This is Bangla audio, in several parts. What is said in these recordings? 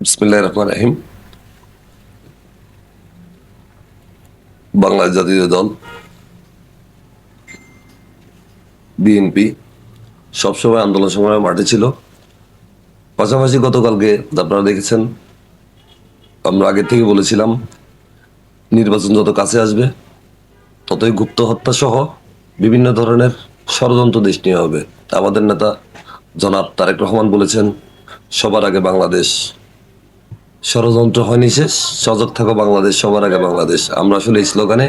বিসমিল্লাহির রহমানির রহিম। বাংলাদেশ জাতীয় দল বিএনপি সবসময় আন্দোলন সময় মাঠে ছিল। পাশাপাশি গতকালকে আপনারা দেখেছেন, আমরা আগে থেকে বলেছিলাম নির্বাচন যত কাছে আসবে ততই গুপ্ত হত্যা সহ বিভিন্ন ধরনের ষড়যন্ত্র দেশ নিয়ে হবে। আমাদের নেতা জনাব তারেক রহমান বলেছেন, সবার আগে বাংলাদেশ। ষড়যন্ত্র হয়নি শেষ, সজাগ থাকো বাংলাদেশ, সবার আগে বাংলাদেশ। আমরা আসলে এই স্লোগানে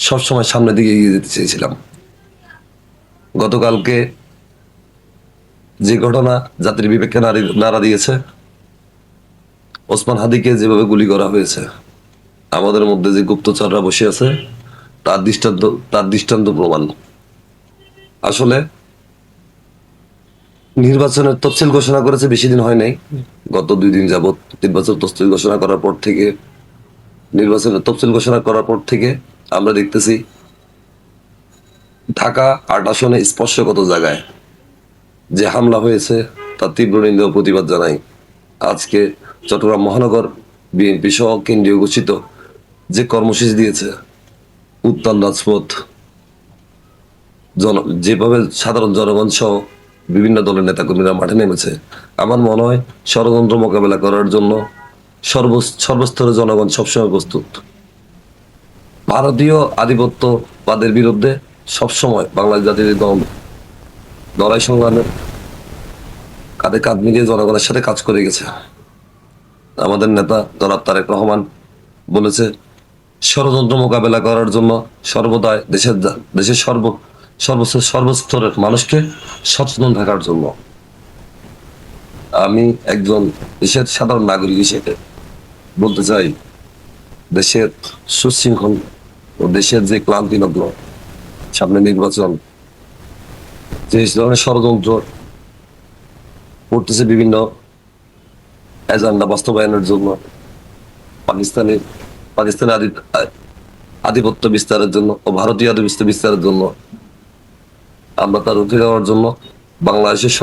সবসময় সামনের দিকে এগিয়ে যেতে চেয়েছিলাম। গতকালকে যে ঘটনা জাতির বিবেককে নাড়া দিয়েছে, ওসমান হাদিকে যেভাবে গুলি করা হয়েছে, আমাদের মধ্যে যে গুপ্তচররা বসে আছে তার দৃষ্টান্ত প্রমাণ। আসলে নির্বাচনের তফসিল ঘোষণা করেছে, বেশি দিন হয় নাই, গত 2 দিন যাবত নির্বাচন তফসিল ঘোষণা করার পর থেকে আমরা দেখতেছি ঢাকা 8 আসনে স্পর্শগত জায়গায় যে হামলা হয়েছে তার তীব্র নিন্দা ও প্রতিবাদ জানাই। আজকে চট্টগ্রাম মহানগর বিএনপি সহ কেন্দ্রীয় ঘোষিত যে কর্মসূচি দিয়েছে, উত্তাল রাজপথ, যেভাবে সাধারণ জনগণ সহ বিভিন্ন দলের নেতাকর্মীরা মাঠে নেমেছে, আমার মনে হয় ষড়যন্ত্র মোকাবেলা করার জন্য সর্বস্তরের জনগণ সবসময় প্রস্তুত। ভারতীয় আধিপত্যবাদের বিরুদ্ধে সবসময় বাংলাদেশ জাতীয় দল লড়াই সংগ্রামে কাঁধে কাঁধ মিলিয়ে জনগণের সাথে কাজ করে গেছে। আমাদের নেতা জনাব তারেক রহমান বলেছে, ষড়যন্ত্র মোকাবেলা করার জন্য সর্বদাই দেশের সর্বস্তরের মানুষকে সচেতন থাকার জন্য। আমি একজন দেশের সাধারণ নাগরিক হিসেবে বলতে চাই, দেশের সুশৃঙ্খল ও দেশের যে ক্লান্তি লগ্ন, সামনে নির্বাচন, যে ধরনের ষড়যন্ত্র করতেছে বিভিন্ন এজেন্ডা বাস্তবায়নের জন্য, পাকিস্তানের আধিপত্য বিস্তারের জন্য ও ভারতীয় আধিপত্য বিস্তারের জন্য, আমরা তার রুখে দেওয়ার জন্য, বাংলাদেশের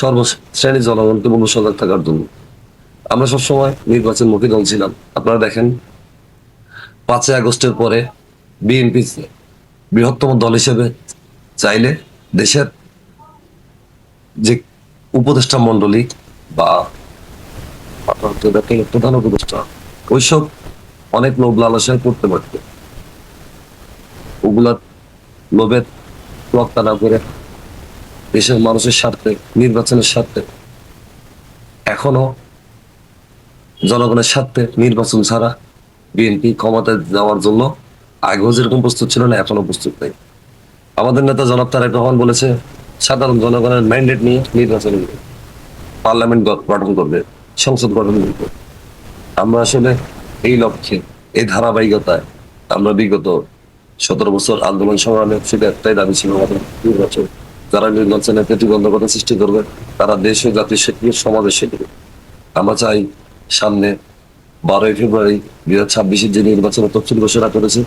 সর্বশ্রেণীর জনগণকে মূল্য সজাগ থাকার জন্য আমরা সবসময় নির্বাচনমুখী দল ছিলাম। আপনারা দেখেন, 5ই আগস্টের পরে বিএনপি বৃহত্তম দল হিসেবে চাইলে দেশের যে উপদেষ্টা মন্ডলী বা প্রধান উপদেষ্টা, ওইসব অনেক লোভ লালসায় করতে পারত। ওগুলার লোভের তোয়াক্কা না করে দেশের মানুষের স্বার্থে, নির্বাচনের স্বার্থে, এখনো জনগণের স্বার্থে নির্বাচন ছাড়া বিএনপি ক্ষমতায় যাওয়ার জন্য আগেও যেরকম প্রস্তুত ছিল না, এখনো প্রস্তুত নেই। আমাদের নেতা জনাব তারেক রহমান বলেছে, সাধারণ জনগণের ম্যান্ডেট নিয়ে নির্বাচন করবে, পার্লামেন্ট গঠন করবে, সংসদ গঠন করবে। আমরা আসলে এই লক্ষ্যে, এই ধারাবাহিকতায় আমরা বিগত 17 বছর আন্দোলন সংগ্রামে সেটা একটাই দাবি ছিল, আমাদের নির্বাচন। যারা নির্বাচনে প্রতিবন্ধকতা সৃষ্টি করবে তারা দেশ ও জাতির শেখবে, সমাজের শেখবে। আমরা চাই সামনে 12ই ফেব্রুয়ারি 2026 যে নির্বাচনের তফসিল ঘোষণা করেছে,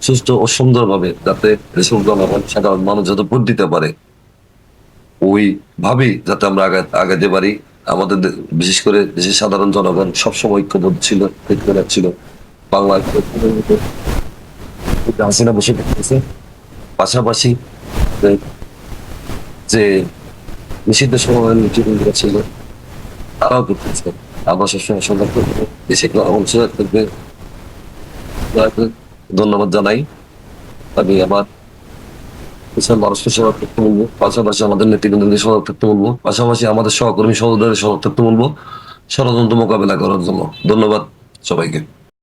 সুষ্ঠু ও সুন্দরভাবে যাতে দেশের জনগণ, সাধারণ মানুষ যাতে ভোট দিতে পারে, ওই ভাবেই যাতে আমরা আগাতে পারি। আমাদের বিশেষ করে দেশের সাধারণ জনগণ সবসময় ঐক্যবদ্ধ ছিল, ছিল। বাংলা হাসিনা বসে থাকতেছে, পাশাপাশি যে নিষিদ্ধ সময় ছিল তারাও করতেছে। আমরা সবসময় সজাগ থাকবো, দেশে সজাগ থাকবে। ধন্যবাদ জানাই। আমি আমার মানুষকে সজাগ থাকতে বলবো, পাশাপাশি আমাদের নেতৃবৃন্দকে সজাগ থাকতে বলবো, পাশাপাশি আমাদের সহকর্মী সহোদরদের সজাগ থাকতে বলবো ষড়যন্ত্র মোকাবেলা করার জন্য। ধন্যবাদ সবাইকে।